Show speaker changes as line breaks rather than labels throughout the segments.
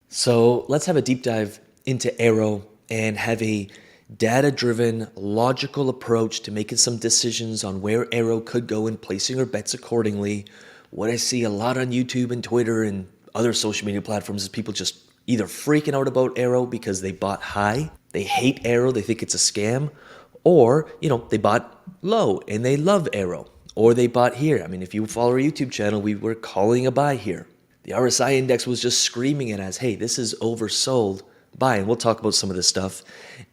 So let's have a deep dive into AERO and have a data-driven, logical approach to making some decisions on where AERO could go and placing our bets accordingly. What I see a lot on YouTube and Twitter and other social media platforms is people just either freaking out about AERO because they bought high, they hate AERO, they think it's a scam, or, they bought low and they love AERO, or they bought here. I mean, if you follow our YouTube channel, we were calling a buy here. The RSI index was just screaming it as, hey, this is oversold, buy. And we'll talk about some of this stuff.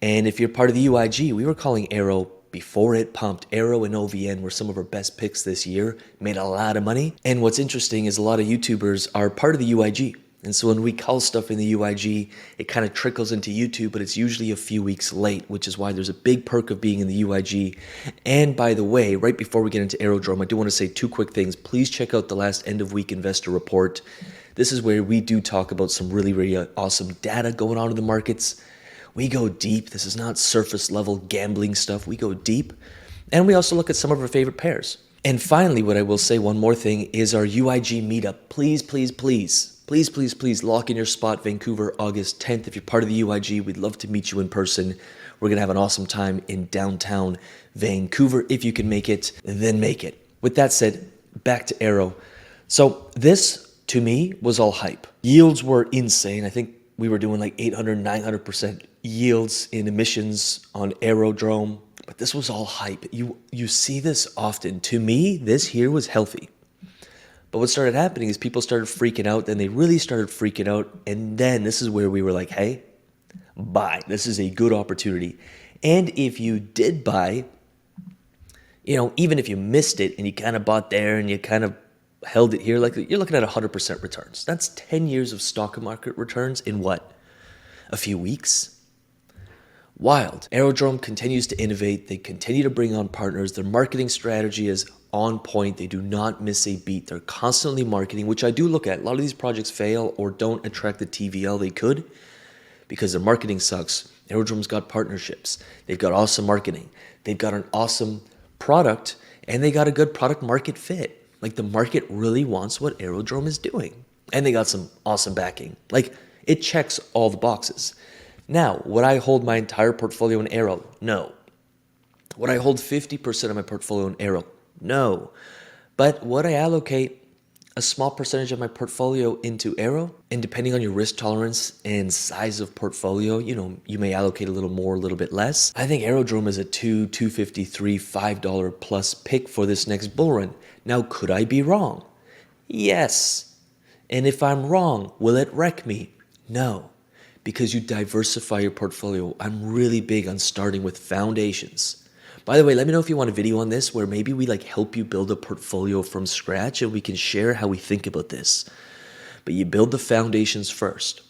And if you're part of the UIG, we were calling AERO before it pumped. AERO and OVN were some of our best picks this year, made a lot of money. And what's interesting is a lot of YouTubers are part of the UIG. And so when we call stuff in the UIG, it kind of trickles into YouTube, but it's usually a few weeks late, which is why there's a big perk of being in the UIG. And by the way, right before we get into Aerodrome, I do want to say two quick things. Please check out the last end of week investor report. This is where we do talk about some really, really awesome data going on in the markets. We go deep. This is not surface level gambling stuff. We go deep. And we also look at some of our favorite pairs. And finally, what I will say, one more thing, is our UIG meetup. Please, please, please. Please, please, please lock in your spot, Vancouver, August 10th. If you're part of the UIG, we'd love to meet you in person. We're going to have an awesome time in downtown Vancouver. If you can make it, then make it. With that said, back to AERO. So this, to me, was all hype. Yields were insane. I think we were doing like 800, 900% yields in emissions on Aerodrome. But this was all hype. You see this often. To me, this here was healthy. But what started happening is people started freaking out, then they really started freaking out, and then this is where we were like, hey, buy. This is a good opportunity. And if you did buy, even if you missed it and you kind of bought there and you kind of held it here, like you're looking at 100% returns. That's 10 years of stock market returns in what? A few weeks? Wild. Aerodrome continues to innovate. They continue to bring on partners. Their marketing strategy is on point. They do not miss a beat. They're constantly marketing, which I do look at. A lot of these projects fail or don't attract the TVL they could because their marketing sucks. Aerodrome's got partnerships. They've got awesome marketing. They've got an awesome product, and they got a good product market fit. Like, the market really wants what Aerodrome is doing. And they got some awesome backing. Like, it checks all the boxes. Now, would I hold my entire portfolio in AERO? No. Would I hold 50% of my portfolio in AERO? No. But would I allocate a small percentage of my portfolio into AERO? And depending on your risk tolerance and size of portfolio, you may allocate a little more, a little bit less. I think Aerodrome is a $2, $2.53, $5 plus pick for this next bull run. Now, could I be wrong? Yes. And if I'm wrong, will it wreck me? No. Because you diversify your portfolio. I'm really big on starting with foundations. By the way, let me know if you want a video on this where maybe we help you build a portfolio from scratch and we can share how we think about this. But you build the foundations first.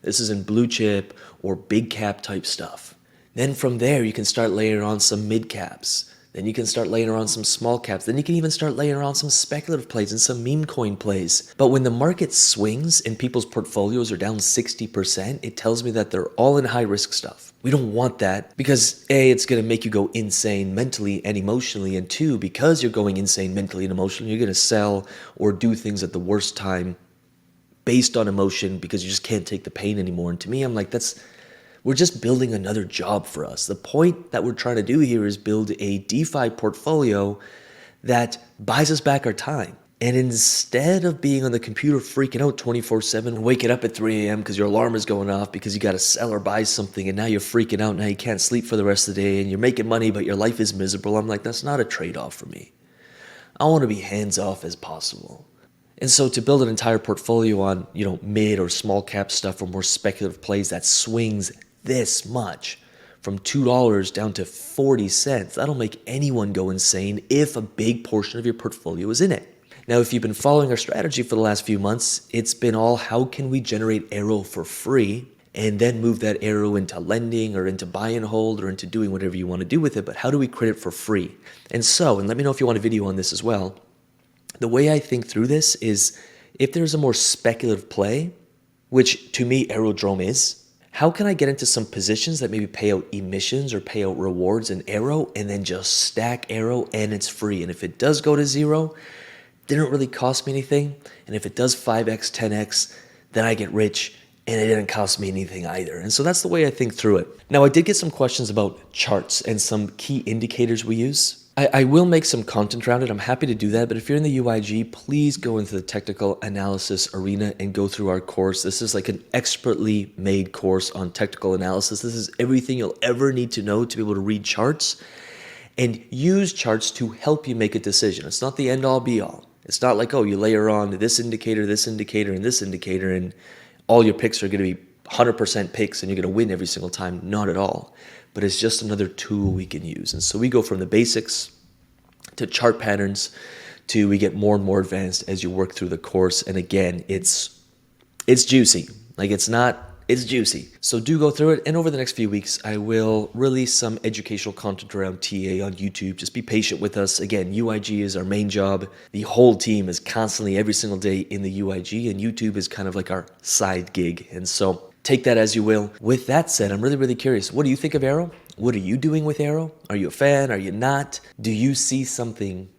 This is in blue chip or big cap type stuff. Then from there, you can start layering on some mid caps. Then you can start laying around some small caps. Then you can even start laying around some speculative plays and some meme coin plays. But when the market swings and people's portfolios are down 60%, it tells me that they're all in high risk stuff. We don't want that because A, it's going to make you go insane mentally and emotionally. And two, because you're going insane mentally and emotionally, you're going to sell or do things at the worst time based on emotion because you just can't take the pain anymore. And to me, I'm like, we're just building another job for us. The point that we're trying to do here is build a DeFi portfolio that buys us back our time. And instead of being on the computer freaking out 24/7, waking up at 3 a.m. because your alarm is going off because you got to sell or buy something and now you're freaking out, now you can't sleep for the rest of the day and you're making money but your life is miserable, I'm like, that's not a trade-off for me. I want to be hands-off as possible. And so to build an entire portfolio on, mid or small cap stuff or more speculative plays that swings this much from $2 down to 40 cents, that'll make anyone go insane if a big portion of your portfolio is in it. Now, if you've been following our strategy for the last few months, it's been all how can we generate AERO for free and then move that AERO into lending or into buy and hold or into doing whatever you want to do with it, but how do we create it for free? And let me know if you want a video on this as well. The way I think through this is if there's a more speculative play, which to me Aerodrome is, how can I get into some positions that maybe pay out emissions or pay out rewards in AERO and then just stack AERO and it's free? And if it does go to zero, it didn't really cost me anything. And if it does 5x, 10x, then I get rich and it didn't cost me anything either. And so that's the way I think through it. Now, I did get some questions about charts and some key indicators we use. I will make some content around it. I'm happy to do that. But if you're in the UIG, please go into the technical analysis arena and go through our course. This is like an expertly made course on technical analysis. This is everything you'll ever need to know to be able to read charts and use charts to help you make a decision. It's not the end all be all. It's not like, oh, you layer on this indicator, and this indicator, and all your picks are going to be 100% picks and you're going to win every single time. Not at all. But it's just another tool we can use. And so we go from the basics to chart patterns to we get more and more advanced as you work through the course. And again, it's juicy. Like it's juicy. So do go through it. And over the next few weeks, I will release some educational content around TA on YouTube. Just be patient with us. Again, UIG is our main job. The whole team is constantly every single day in the UIG, and YouTube is kind of like our side gig. And so take that as you will. With that said, I'm really, really curious. What do you think of AERO? What are you doing with AERO? Are you a fan? Are you not? Do you see something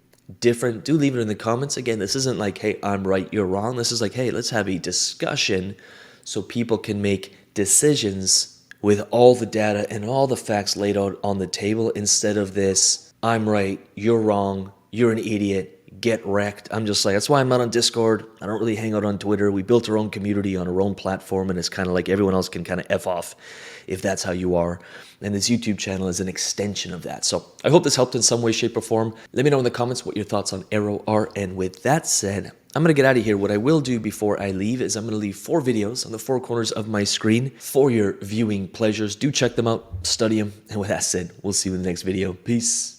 different? Do leave it in the comments. Again, this isn't like, hey, I'm right, you're wrong. This is like, hey, let's have a discussion so people can make decisions with all the data and all the facts laid out on the table instead of this, I'm right, you're wrong, you're an idiot, get wrecked. I'm just like, that's why I'm not on Discord. I don't really hang out on Twitter. We built our own community on our own platform, and it's kind of like everyone else can kind of F off if that's how you are. And this YouTube channel is an extension of that. So I hope this helped in some way, shape, or form. Let me know in the comments what your thoughts on AERO are. And with that said, I'm going to get out of here. What I will do before I leave is I'm going to leave 4 videos on the 4 corners of my screen for your viewing pleasures. Do check them out, study them. And with that said, we'll see you in the next video. Peace.